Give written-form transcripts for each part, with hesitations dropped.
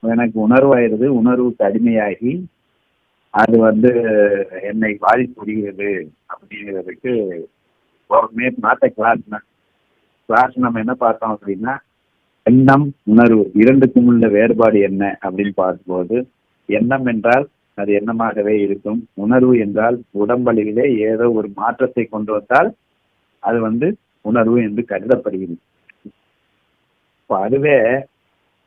எனக்கு உணர்வாயிருது, உணர்வுக்கு அடிமையாகி அது வந்து என்னை பாதிப்புரிகிறது அப்படிங்கிறதுக்கு மாத்த கிளாஸ் நம்ம என்ன பார்த்தோம் அப்படின்னா, எண்ணம் உணர்வு இரண்டுக்கும் உள்ள வேறுபாடு என்ன அப்படின்னு பார்க்கும்போது, எண்ணம் என்றால் அது எண்ணமாகவே இருக்கும். உணர்வு என்றால் உடம்பளவிலே ஏதோ ஒரு மாற்றத்தை கொண்டு வந்தால் அது வந்து உணர்வு என்று கருதப்படுகிறது. இப்போ அதுவே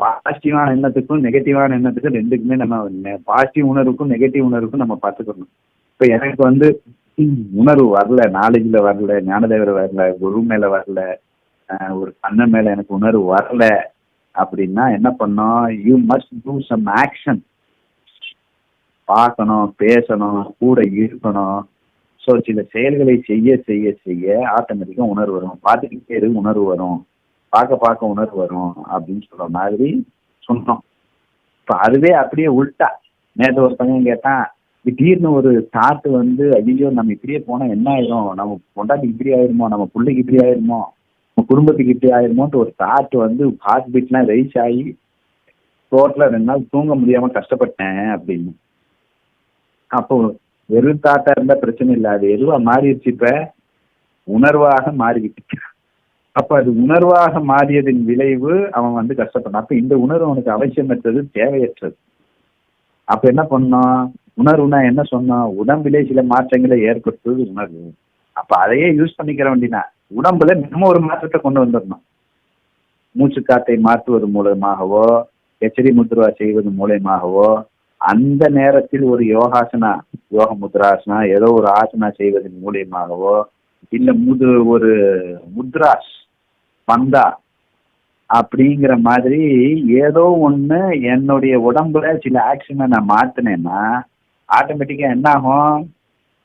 பாசிட்டிவான எண்ணத்துக்கும் நெகட்டிவான எண்ணத்துக்கும் ரெண்டுக்குமே நம்ம பாசிட்டிவ் உணர்வுக்கும் நெகட்டிவ் உணர்வுக்கும் நம்ம பார்த்துக்கணும். இப்போ எனக்கு வந்து உணர்வு வரல, நாலேஜில் வரல, ஞானதேவரை வரல, குரு மேலே வரல, ஒரு அண்ணன் மேலே எனக்கு உணர்வு வரல அப்படின்னா என்ன பண்ணோம்? You must do some action. பார்க்கணும், பேசணும், கூட இருக்கணும். ஸோ சில செயல்களை செய்ய செய்ய செய்ய ஆட்டோமேட்டிக்காக உணர்வு வரும். பார்த்துக்கிட்டே இருக்கு உணர்வு வரும், பார்க்க பார்க்க உணர்வு வரும் அப்படின்னு சொல்ற மாதிரி சொன்னோம். இப்போ அதுவே அப்படியே உள்டா. நேற்று ஒரு பையன் கேட்டான், திடீர்னு ஒரு தாட்டு வந்து ஐயோ நம்ம இப்படியே போனால் என்ன ஆயிரும், நம்ம பொண்டாட்டிக்கு இப்படி ஆயிருமோ, நம்ம பிள்ளைக்கு இப்படி ஆயிருமோ, நம்ம குடும்பத்துக்கு இப்படி ஆயிருமோன்ட்டு ஒரு தாட்டு வந்து ஹார்ட் பீட்லாம் ரைஸ் ஆகி ரோட்டில் 2 நாள் தூங்க முடியாமல் கஷ்டப்பட்டேன் அப்படின்னு. அப்போ வெறும் தாட்டா இருந்தால் பிரச்சனை இல்லை, அது எதுவாக மாறிடுச்சு, இப்போ உணர்வாக மாறிக்கிட்டு. அப்போ அது உணர்வாக மாறியதின் விளைவு அவன் வந்து கஷ்டப்பட்டான். அப்போ இந்த உணர்வு அவனுக்கு அவசியமற்றது, தேவையற்றது. அப்போ என்ன பண்ணோம்? உணர்வுனா என்ன சொன்னோம்? உடம்பிலே சில மாற்றங்களை ஏற்படுத்துவது உணர்வு. அப்போ அதையே யூஸ் பண்ணிக்கிற வேண்டினா உடம்புல நம்ம ஒரு மாற்றத்தை கொண்டு வந்துடணும். மூச்சு காற்றை மாற்றுவது மூலமாகவோ, எச்சரி முத்ரா செய்வது மூலமாகவோ, அந்த நேரத்தில் ஒரு யோகாசனா, யோக முத்ராசனா, ஏதோ ஒரு ஆசனா செய்வதன் மூலியமாகவோ, இல்லை ஒரு முத்ராஸ் பந்தா அப்படிங்கிற மாதிரி ஏதோ ஒன்று என்னுடைய உடம்புல சில ஆக்ஷனை நான் மாற்றினேன்னா ஆட்டோமேட்டிக்காக என்ன ஆகும்?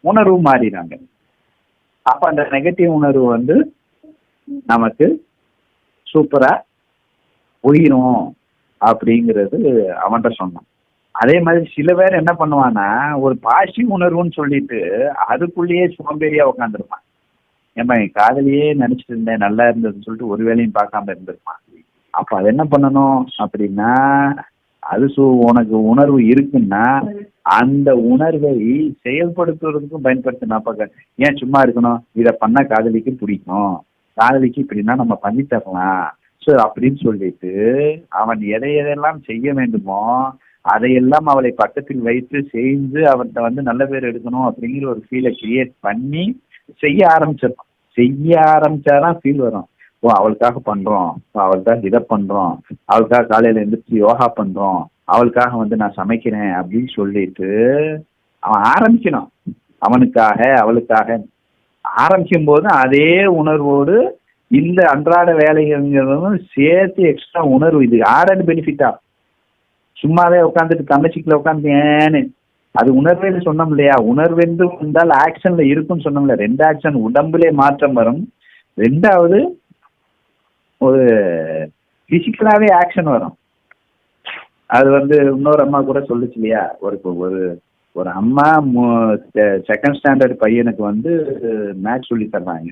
உணர்வு மாறிடுறாங்க. அப்போ அந்த நெகட்டிவ் உணர்வு வந்து நமக்கு சூப்பராக போயிடும் அப்படிங்கிறது அவன்கிட்ட சொன்னான். அதே மாதிரி சில பேர் என்ன பண்ணுவான்னா, ஒரு பாசிட்டிவ் உணர்வுன்னு சொல்லிட்டு அதுக்குள்ளேயே சோம்பேறியா உட்காந்துருப்பான். ஏமா என் காதலியே நினைச்சிட்டு இருந்தேன், நல்லா இருந்ததுன்னு சொல்லிட்டு ஒரு வேலையும் பார்க்காம இருந்திருப்பான். அப்போ அது என்ன பண்ணணும் அப்படின்னா, அது உனக்கு உணர்வு இருக்குன்னா அந்த உணர்வை செயல்படுத்துவதற்கும் பயன்படுத்தினா. ஏன் சும்மா இருக்கணும்? இதை பண்ணா காதலிக்கு பிடிக்கும், காதலிக்கு இப்படின்னா நம்ம பண்ணி தரலாம், ஸோ அப்படின்னு சொல்லிட்டு அவன் எதையெல்லாம் செய்ய வேண்டுமோ அதையெல்லாம் அவளை பக்கத்தில் வைத்து செய்து அவன்கிட்ட வந்து நல்ல பேர் எடுக்கணும் அப்படிங்கிற ஒரு ஃபீலை கிரியேட் பண்ணி செய்ய ஆரம்பிச்சிடணும். செய்ய ஆரம்பிச்சாதான் ஃபீல் வரும். ஓ அவளுக்காக பண்றோம், அவளுக்காக இதை பண்றோம், அவளுக்காக காலையில எழுந்திரிச்சு யோகா பண்றோம், அவளுக்காக வந்து நான் சமைக்கிறேன் அப்படின்னு சொல்லிட்டு அவன் ஆரம்பிக்கணும். அவனுக்காக அவளுக்காக ஆரம்பிக்கும் போது அதே உணர்வோடு இந்த அன்றாட வேலைங்கிறதும் சேர்த்து எக்ஸ்ட்ரா உணர்வு. இது ஆட் பெனிஃபிட்டா. சும்மாவே உட்காந்துட்டு தங்கச்சிக்குள்ள உட்காந்து ஏன்னு அது உணர்வேன்னு சொன்னோம் இல்லையா? உணர்வென்று வந்தால் ஆக்ஷன்ல இருக்குன்னு சொன்னோம்ல. 2 ஆக்ஷன், உடம்புலே மாற்றம் வரும், 2வது ஒரு பிசிக்கலாவே ஆக்ஷன் வரும். அது வந்து இன்னொரு அம்மா கூட சொல்லுச்சு இல்லையா, ஒரு அம்மா செகண்ட் ஸ்டாண்டர்ட் பையனுக்கு வந்து மேக்ஸ் சொல்லி தர்றாங்க.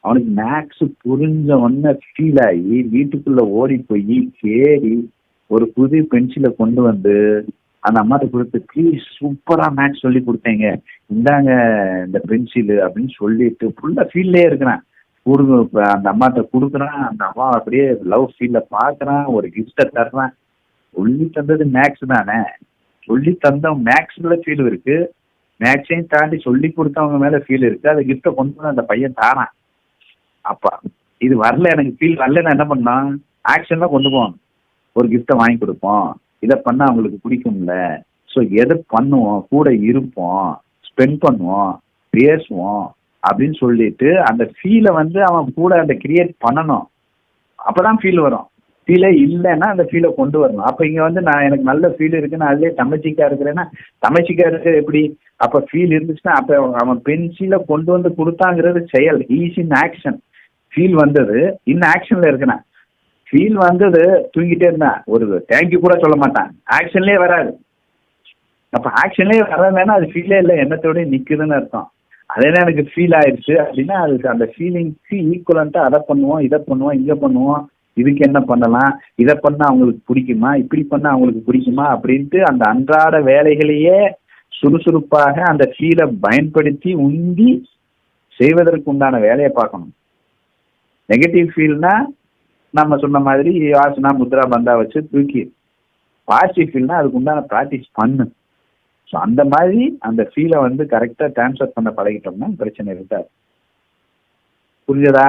அவனுக்கு மேக்ஸ் புரிஞ்ச உடனே ஃபீல் ஆகி வீட்டுக்குள்ள ஓடி போய் தேடி ஒரு புது பென்சிலை கொண்டு வந்து அந்த அம்மாட்ட கொடுத்து, ப்ளீஸ் சூப்பரா மேக்ஸ் சொல்லி கொடுத்தேங்க, இந்தாங்க இந்த பென்சிலு அப்படின்னு சொல்லிட்டு ஃபுல்லா ஃபீல்லே இருக்கிறான். அந்த அம்மாட்ட கொடுக்குறான். அந்த அம்மா அப்படியே லவ் ஃபீல்ல பாக்குறான், ஒரு கிஃப்டை தர்றான். சொல்லி தந்தது மேக்ஸ் தானே, சொல்லி தந்த மேக்ஸ்ல ஃபீல் இருக்கு, மேக்ஸையும் தாண்டி சொல்லி கொடுத்தவங்க மேல ஃபீல் இருக்கு. அதை கிஃப்டை கொண்டு வந்து அந்த பையன் தாரான். அப்பா இது வரல, எனக்கு ஃபீல் வரலன்னு என்ன பண்ணான்? ஆக்ஷன்ல கொண்டு போவான். ஒரு கிஃப்டை வாங்கி கொடுப்போம், இதை பண்ணா அவங்களுக்கு பிடிக்கும்ல, ஸோ எதை பண்ணுவோம், கூட இருப்போம், ஸ்பெண்ட் பண்ணுவோம், பேசுவோம் அப்படின்னு சொல்லிட்டு அந்த ஃபீலை வந்து அவன் கூட அந்த கிரியேட் பண்ணணும். அப்பதான் ஃபீல் வரும். ஃபீலே இல்லைன்னா அந்த ஃபீலை கொண்டு வரணும். அப்போ இங்கே வந்து நான் எனக்கு நல்ல ஃபீல் இருக்குன்னு அதுலேயே தமச்சிக்கா இருக்கிறேன்னா, தமச்சிக்கா இருக்கிற எப்படி? அப்போ ஃபீல் இருந்துச்சுன்னா அப்போ அவன் பென்சிலை கொண்டு வந்து கொடுத்தாங்கிறது செயல், ஈஸ் இன் ஆக்ஷன். ஃபீல் வந்தது, இன்னும் ஆக்ஷன்ல இருக்குண்ணா. ஃபீல் வந்தது தூங்கிட்டே இருந்தான், ஒரு தேங்க்யூ கூட சொல்ல மாட்டான், ஆக்ஷன்லேயே வராது. அப்போ ஆக்ஷன்லேயே வராதுன்னா அது ஃபீலே இல்லை, எண்ணத்தோடய நிற்குதுன்னு அர்த்தம். அதே எனக்கு ஃபீல் ஆயிடுச்சு அப்படின்னா அது அந்த ஃபீலிங்க்கு ஈக்குவலண்ட்டாக அதை பண்ணுவோம், இதை பண்ணுவோம், இங்கே பண்ணுவோம், இதுக்கு என்ன பண்ணலாம், இதை பண்ணா அவங்களுக்கு பிடிக்குமா, இப்படி பண்ணா அவங்களுக்கு பிடிக்குமா அப்படின்ட்டு அந்த அன்றாட வேலைகளையே சுறுசுறுப்பாக அந்த ஃபீலை பயன்படுத்தி உந்தி செய்வதற்கு உண்டான வேலையை பார்க்கணும். நெகட்டிவ் ஃபீல்னா நம்ம சொன்ன மாதிரி ஆசனா முத்ரா பந்தா வச்சு தூக்கி, பாசிட்டிவ் ஃபீல்னா அதுக்கு உண்டான ப்ராக்டிஸ் பண்ணு. ஸோ அந்த மாதிரி அந்த ஃபீலை கரெக்டாக டிரான்ஸ்ஃபர் பண்ண பழகிட்டோம்னா பிரச்சனை இருக்காது. புரிஞ்சதா?